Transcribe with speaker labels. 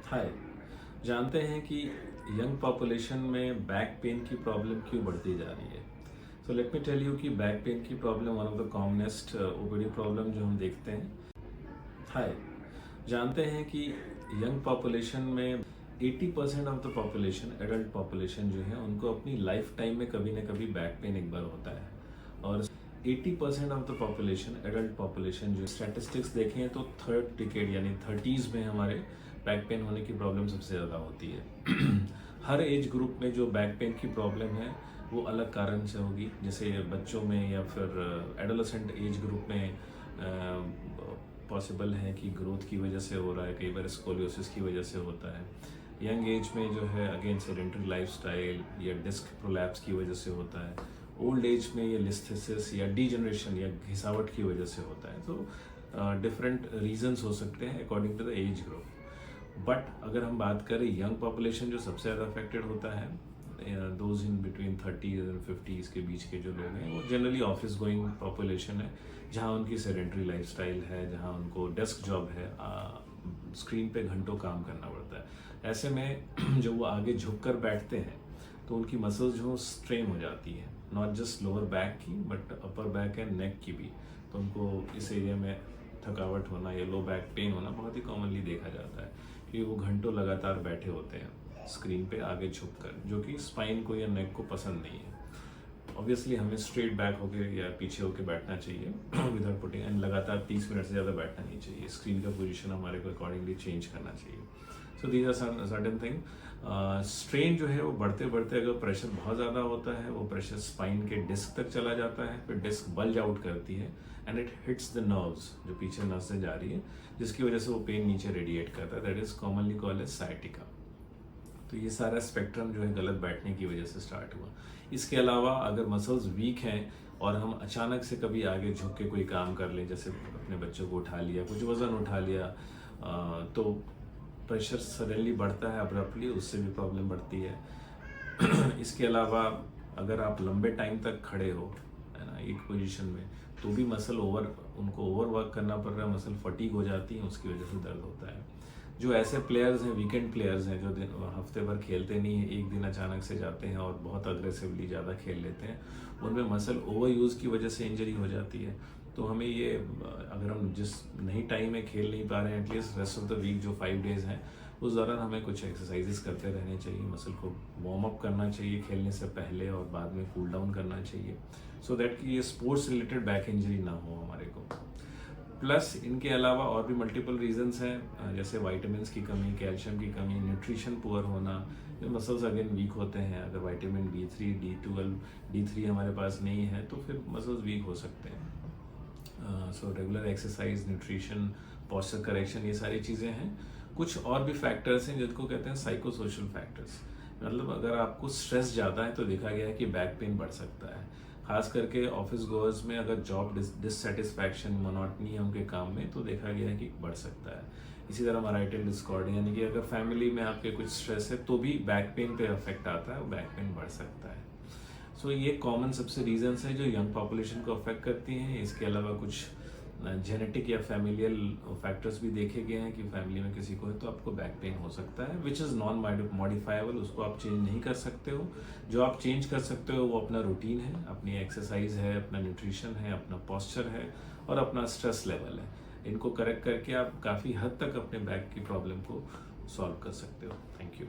Speaker 1: हाय। जानते हैं कि यंग पॉपुलेशन में बैक पेन की प्रॉब्लम क्यों बढ़ती जा रही है। So let me tell you कि बैक पेन की problem one of the commonest OBD problem जो हम देखते हैं। हाय। जानते हैं कि यंग पॉपुलेशन में 80% of the population, adult population जो है, उनको अपनी लाइफ टाइम में कभी ना कभी बैक पेन एक बार होता है। और 80% of the population, adult population जो स्टैटिस्टिक्स देखें तो थर्ड डिकेड यानी 30s में हमारे बैक पेन होने की प्रॉब्लम सबसे ज़्यादा होती है। हर एज ग्रुप में जो बैक पेन की प्रॉब्लम है वो अलग कारण से होगी। जैसे बच्चों में या फिर एडोलेसेंट एज ग्रुप में पॉसिबल है कि ग्रोथ की वजह से हो रहा है, कई बार स्कोलियोसिस की वजह से होता है। यंग एज में जो है अगेन सेडेंटरी लाइफस्टाइल या डिस्क प्रोलैप्स की वजह से होता है। ओल्ड एज में ये लिस्थेसिस या डीजनरेशन या घिसावट की वजह से होता है। तो डिफरेंट रीजंस हो सकते हैं according to the age group. But अगर हम बात करें यंग पॉपुलेशन जो सबसे ज़्यादा अफेक्टेड होता है, those in between 30s and 50s के बीच के जो लोग हैं, वो जनरली ऑफिस गोइंग पॉपुलेशन है, जहाँ उनकी सेडेंटरी लाइफस्टाइल है, जहाँ उनको डेस्क जॉब है, स्क्रीन पे घंटों काम करना पड़ता है। ऐसे में जब वो आगे झुक कर बैठते हैं तो उनकी मसल्स जो स्ट्रेन हो जाती है, नॉट जस्ट लोअर बैक की but upper back and neck की भी। तो उनको इस एरिया में थकावट होना या लो बैक पेन होना बहुत ही कॉमनली देखा जाता है, क्योंकि वो घंटों लगातार बैठे होते हैं स्क्रीन पे आगे झुककर, जो कि स्पाइन को या नेक को पसंद नहीं है। ऑब्वियसली हमें स्ट्रेट बैक होकर या पीछे होकर बैठना चाहिए विदाउट पुटिंग, एंड लगातार 30 मिनट से ज़्यादा बैठना नहीं चाहिए। स्क्रीन का पोजीशन हमारे को अकॉर्डिंगली चेंज करना चाहिए। So these are certain thing. Strain जो है वो बढ़ते बढ़ते अगर प्रेशर बहुत ज़्यादा होता है, वो प्रेशर स्पाइन के डिस्क तक चला जाता है, फिर डिस्क बल्ज आउट करती है and it hits the nerves जो पीछे नर्व से जा रही है, जिसकी वजह से वो पेन नीचे रेडिएट करता है। That is commonly called as sciatica. तो ये सारा स्पेक्ट्रम जो है गलत बैठने की वजह से स्टार्ट हुआ। इसके अलावा अगर मसल्स वीक हैं और हम अचानक से कभी आगे झुक के कोई काम कर लें, जैसे अपने बच्चों को उठा लिया, कुछ वज़न उठा लिया, तो प्रेशर सडनली बढ़ता है अब्रप्टली, उससे भी प्रॉब्लम बढ़ती है। इसके अलावा अगर आप लंबे टाइम तक खड़े हो, है ना, एक पोजीशन में, तो भी मसल उनको ओवर वर्क करना पड़ रहा है, मसल फटीग हो जाती है, उसकी वजह से दर्द होता है। जो ऐसे प्लेयर्स हैं, वीकेंड प्लेयर्स हैं, जो हफ्ते भर खेलते नहीं हैं, एक दिन अचानक से जाते हैं और बहुत अग्रेसिवली ज़्यादा खेल लेते हैं, उनमें मसल ओवर यूज़ की वजह से इंजरी हो जाती है। तो हमें ये, अगर हम जिस नहीं टाइम में खेल नहीं पा रहे हैं, at least rest of the week जो 5 डेज़ हैं, उस दौरान हमें कुछ एक्सरसाइजेस करते रहने चाहिए, मसल को वार्म अप करना चाहिए खेलने से पहले, और बाद में कूल डाउन करना चाहिए, सो दैट कि ये स्पोर्ट्स रिलेटेड बैक इंजरी ना हो हमारे को। प्लस इनके अलावा और भी मल्टीपल रीजंस हैं, जैसे वाइटामिन्स की कमी, कैल्शियम की कमी, न्यूट्रिशन पुअर होना, जो मसल्स अगेन वीक होते हैं। अगर विटामिन D3, D12, D3 हमारे पास नहीं है तो फिर मसल्स वीक हो सकते हैं। So regular exercise, nutrition, posture correction, ये सारी चीज़ें हैं। कुछ और भी फैक्टर्स हैं जिनको कहते हैं साइको सोशल फैक्टर्स। मतलब अगर आपको स्ट्रेस ज़्यादा है तो देखा गया है कि बैक पेन बढ़ सकता है। खास करके ऑफिस गोअर्स में अगर जॉब डिससेटिस्फैक्शन, मोनोटनी है उनके काम में, तो देखा गया है कि बढ़ सकता है। इसी तरह मैरिटल डिस्कॉर्ड, यानी कि अगर फैमिली में आपके कुछ स्ट्रेस है तो भी बैक पेन पे अफेक्ट आता है, बैक पेन बढ़ सकता है। सो ये कॉमन सबसे रीजंस हैं जो यंग पॉपुलेशन को अफेक्ट करती हैं। इसके अलावा कुछ जेनेटिक या फैमिलियल फैक्टर्स भी देखे गए हैं कि फैमिली में किसी को है तो आपको बैक पेन हो सकता है, विच इज़ नॉन मॉडिफाइबल। उसको आप चेंज नहीं कर सकते हो। जो आप चेंज कर सकते हो वो अपना रूटीन है, अपनी एक्सरसाइज है, अपना न्यूट्रिशन है, अपना पॉस्चर है और अपना स्ट्रेस लेवल है। इनको करेक्ट करके आप काफ़ी हद तक अपने बैक की प्रॉब्लम को सॉल्व कर सकते हो। Thank you.